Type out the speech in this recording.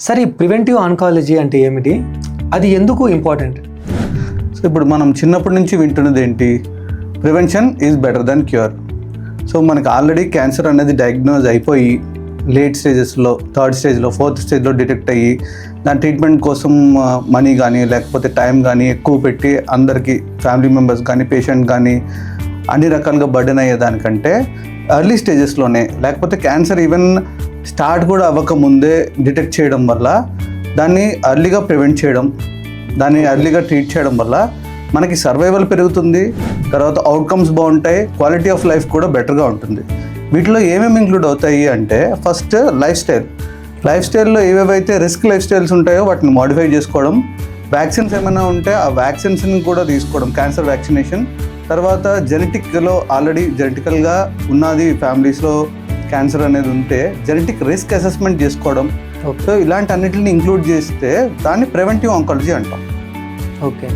Sir ఈ preventive oncology అంటే ఏమిటి, అది ఎందుకు ఇంపార్టెంట్? సో ఇప్పుడు మనం చిన్నప్పటి నుంచి వింటున్నది ఏంటి, prevention is better than cure. So మనకు ఆల్రెడీ క్యాన్సర్ అనేది డయాగ్నోజ్ అయిపోయి లేట్ స్టేజెస్లో, థర్డ్ స్టేజ్లో, ఫోర్త్ స్టేజ్లో డిటెక్ట్ అయ్యి దాని ట్రీట్మెంట్ కోసం మనీ కానీ లేకపోతే టైం కానీ ఎక్కువ పెట్టి అందరికీ ఫ్యామిలీ మెంబర్స్ కానీ పేషెంట్ కానీ అన్ని రకాలుగా బర్డెన్ అయ్యేదానికంటే ఎర్లీ స్టేజెస్లోనే, లేకపోతే క్యాన్సర్ ఈవెన్ స్టార్ట్ కూడా అవ్వకముందే డిటెక్ట్ చేయడం వల్ల, దాన్ని ఎర్లీగా ప్రివెంట్ చేయడం, దాన్ని ఎర్లీగా ట్రీట్ చేయడం వల్ల మనకి సర్వైవల్ పెరుగుతుంది, తర్వాత అవుట్కమ్స్ బాగుంటాయి, క్వాలిటీ ఆఫ్ లైఫ్ కూడా బెటర్గా ఉంటుంది. వీటిలో ఏమేమి ఇంక్లూడ్ అవుతాయి అంటే, ఫస్ట్ లైఫ్ స్టైల్లో ఏవేవైతే రిస్క్ లైఫ్ స్టైల్స్ ఉంటాయో వాటిని మోడిఫై చేసుకోవడం, వ్యాక్సిన్స్ ఏమైనా ఉంటే ఆ వ్యాక్సిన్స్ని కూడా తీసుకోవడం, క్యాన్సర్ వ్యాక్సినేషన్. తర్వాత జెనెటిక్లో ఆల్రెడీ జెనెటికల్గా ఉన్నది ఫ్యామిలీస్లో క్యాన్సర్ అనేది ఉంటే జెనెటిక్ రిస్క్ అసెస్మెంట్ చేసుకోవడం. సో ఇలాంటి అన్నిటిని ఇంక్లూడ్ చేస్తే దాన్ని ప్రివెంటివ్ ఆంకాలజీ అంటాం. ఓకే.